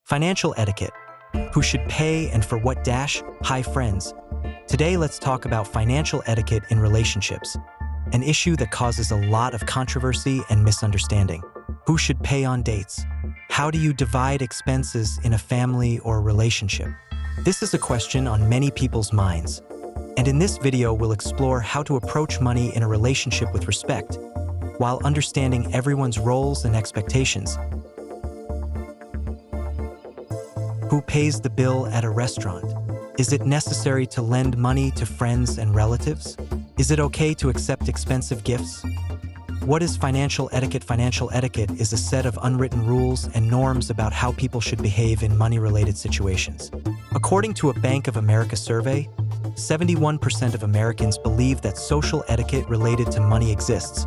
Financial etiquette. Who should pay and for what dash? Hi friends. Today let's talk about financial etiquette in relationships, an issue that causes a lot of controversy and misunderstanding. Who should pay on dates? How do you divide expenses in a family or relationship? This is a question on many people's minds. And in this video, we'll explore how to approach money in a relationship with respect, while understanding everyone's roles and expectations. Who pays the bill at a restaurant? Is it necessary to lend money to friends and relatives? Is it okay to accept expensive gifts? What is financial etiquette? Financial etiquette is a set of unwritten rules and norms about how people should behave in money-related situations. According to a Bank of America survey, 71% of Americans believe that social etiquette related to money exists,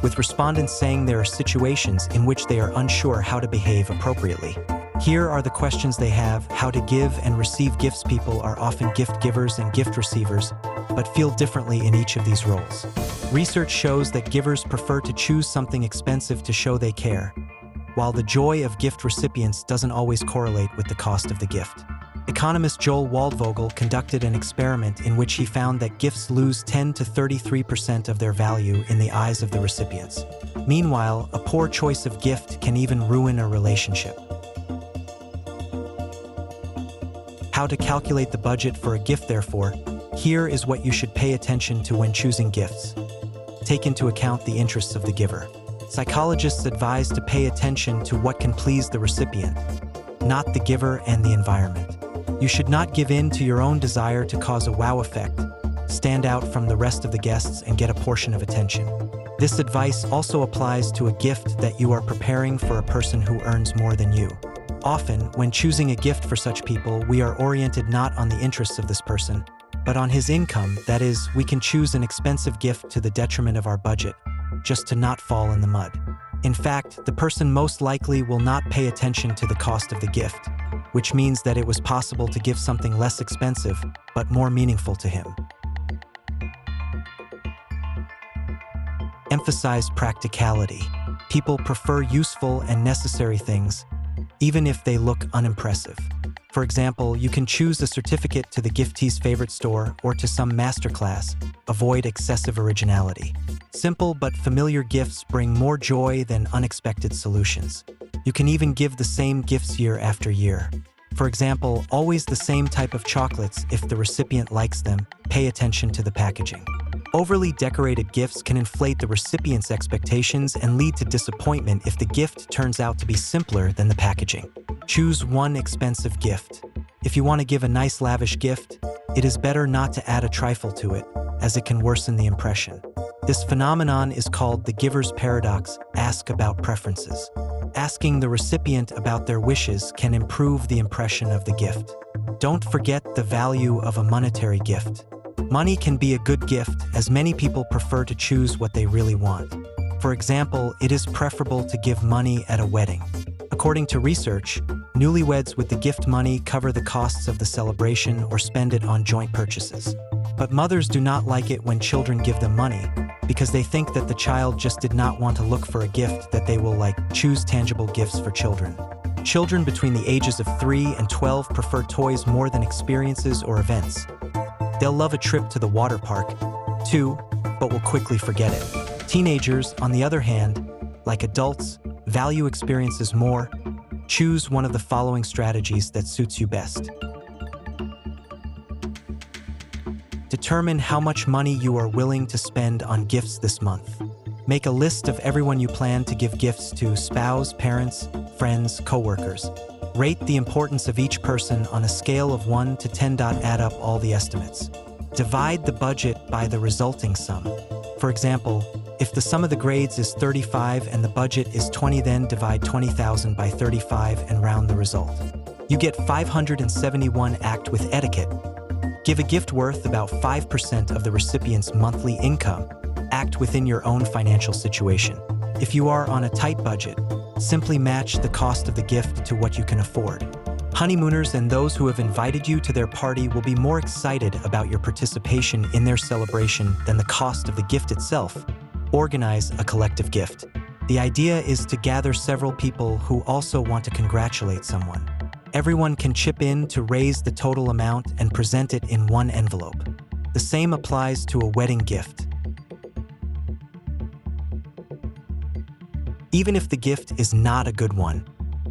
with respondents saying there are situations in which they are unsure how to behave appropriately. Here are the questions they have: how to give and receive gifts. People are often gift givers and gift receivers, but feel differently in each of these roles. Research shows that givers prefer to choose something expensive to show they care, while the joy of gift recipients doesn't always correlate with the cost of the gift. Economist Joel Waldvogel conducted an experiment in which he found that gifts lose 10 to 33% of their value in the eyes of the recipients. Meanwhile, a poor choice of gift can even ruin a relationship. How to calculate the budget for a gift. Therefore, here is what you should pay attention to when choosing gifts. Take into account the interests of the giver. Psychologists advise to pay attention to what can please the recipient, not the giver and the environment. You should not give in to your own desire to cause a wow effect, stand out from the rest of the guests, and get a portion of attention. This advice also applies to a gift that you are preparing for a person who earns more than you. Often, when choosing a gift for such people, we are oriented not on the interests of this person, but on his income. That is, we can choose an expensive gift to the detriment of our budget, just to not fall in the mud. In fact, the person most likely will not pay attention to the cost of the gift, which means that it was possible to give something less expensive, but more meaningful to him. Emphasize practicality. People prefer useful and necessary things, even if they look unimpressive. For example, you can choose a certificate to the giftee's favorite store or to some masterclass. Avoid excessive originality. Simple but familiar gifts bring more joy than unexpected solutions. You can even give the same gifts year after year. For example, always the same type of chocolates if the recipient likes them. Pay attention to the packaging. Overly decorated gifts can inflate the recipient's expectations and lead to disappointment if the gift turns out to be simpler than the packaging. Choose one expensive gift. If you want to give a nice lavish gift, it is better not to add a trifle to it, as it can worsen the impression. This phenomenon is called the giver's paradox. Ask about preferences. Asking the recipient about their wishes can improve the impression of the gift. Don't forget the value of a monetary gift. Money can be a good gift, as many people prefer to choose what they really want. For example, it is preferable to give money at a wedding. According to research, newlyweds with the gift money cover the costs of the celebration or spend it on joint purchases. But mothers do not like it when children give them money, because they think that the child just did not want to look for a gift that they will like. Choose tangible gifts for children. Children between the ages of 3 and 12 prefer toys more than experiences or events. They'll love a trip to the water park, too, but will quickly forget it. Teenagers, on the other hand, like adults, value experiences more. Choose one of the following strategies that suits you best. Determine how much money you are willing to spend on gifts this month. Make a list of everyone you plan to give gifts to: spouse, parents, friends, coworkers. Rate the importance of each person on a scale of 1 to 10. Add up all the estimates. Divide the budget by the resulting sum. For example, if the sum of the grades is 35 and the budget is 20, then divide 20,000 by 35 and round the result. You get 571. Act with etiquette. Give a gift worth about 5% of the recipient's monthly income. Act within your own financial situation. If you are on a tight budget, simply match the cost of the gift to what you can afford. Honeymooners and those who have invited you to their party will be more excited about your participation in their celebration than the cost of the gift itself. Organize a collective gift. The idea is to gather several people who also want to congratulate someone. Everyone can chip in to raise the total amount and present it in one envelope. The same applies to a wedding gift. Even if the gift is not a good one,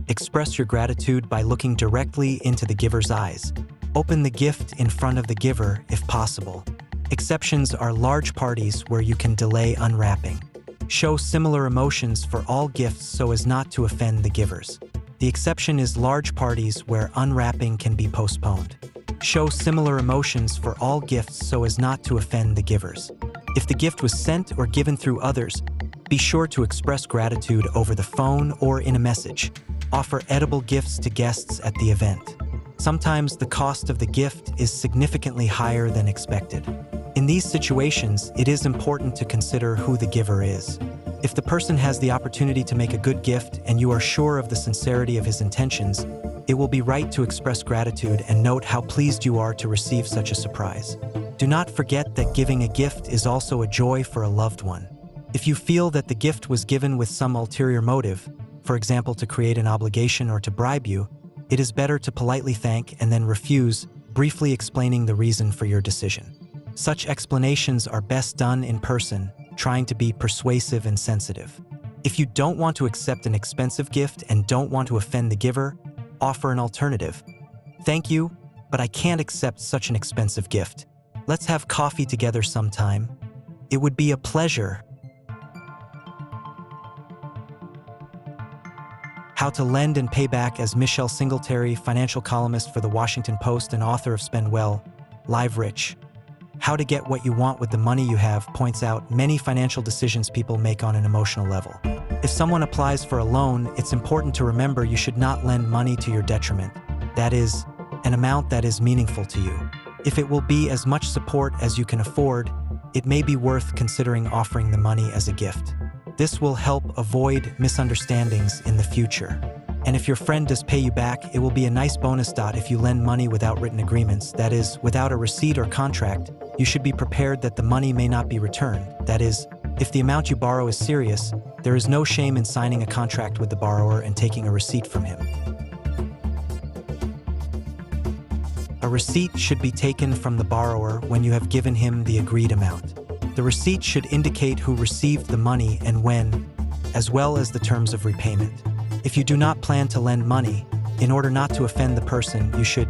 express your gratitude by looking directly into the giver's eyes. Open the gift in front of the giver if possible. Exceptions are large parties where you can delay unwrapping. Show similar emotions for all gifts so as not to offend the givers. The exception is large parties where unwrapping can be postponed. Show similar emotions for all gifts so as not to offend the givers. If the gift was sent or given through others, be sure to express gratitude over the phone or in a message. Offer edible gifts to guests at the event. Sometimes the cost of the gift is significantly higher than expected. In these situations, it is important to consider who the giver is. If the person has the opportunity to make a good gift and you are sure of the sincerity of his intentions, it will be right to express gratitude and note how pleased you are to receive such a surprise. Do not forget that giving a gift is also a joy for a loved one. If you feel that the gift was given with some ulterior motive, for example to create an obligation or to bribe you, it is better to politely thank and then refuse, briefly explaining the reason for your decision. Such explanations are best done in person, trying to be persuasive and sensitive. If you don't want to accept an expensive gift and don't want to offend the giver, offer an alternative. Thank you, but I can't accept such an expensive gift. Let's have coffee together sometime. It would be a pleasure. How to Lend and Pay Back. As Michelle Singletary, financial columnist for The Washington Post and author of Spend Well, Live Rich. How to Get What You Want with the Money You Have points out many financial decisions people make on an emotional level. If someone applies for a loan, it's important to remember you should not lend money to your detriment. That is, an amount that is meaningful to you. If it will be as much support as you can afford, it may be worth considering offering the money as a gift. This will help avoid misunderstandings in the future. And if your friend does pay you back, it will be a nice bonus. If you lend money without written agreements, that is, without a receipt or contract, you should be prepared that the money may not be returned. That is, if the amount you borrow is serious, there is no shame in signing a contract with the borrower and taking a receipt from him. A receipt should be taken from the borrower when you have given him the agreed amount. The receipt should indicate who received the money and when, as well as the terms of repayment. If you do not plan to lend money, in order not to offend the person, you should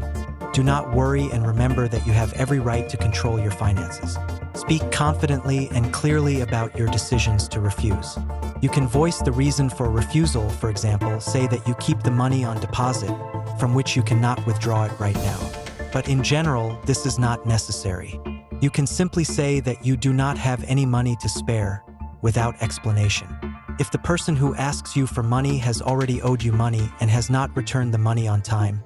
do not worry and remember that you have every right to control your finances. Speak confidently and clearly about your decisions to refuse. You can voice the reason for refusal, for example, say that you keep the money on deposit, from which you cannot withdraw it right now. But in general, this is not necessary. You can simply say that you do not have any money to spare, without explanation. If the person who asks you for money has already owed you money and has not returned the money on time,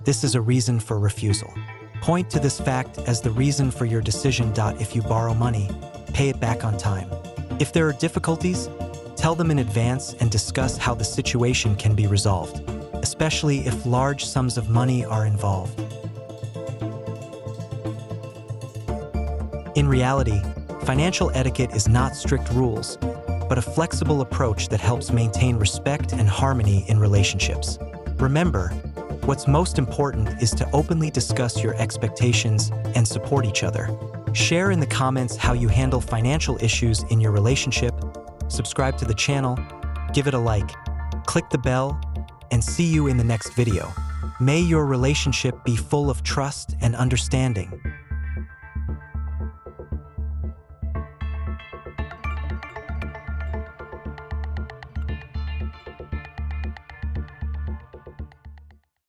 this is a reason for refusal. Point to this fact as the reason for your decision. If you borrow money, pay it back on time. If there are difficulties, tell them in advance and discuss how the situation can be resolved, especially if large sums of money are involved. In reality, financial etiquette is not strict rules, but a flexible approach that helps maintain respect and harmony in relationships. Remember, what's most important is to openly discuss your expectations and support each other. Share in the comments how you handle financial issues in your relationship, subscribe to the channel, give it a like, click the bell, and see you in the next video. May your relationship be full of trust and understanding.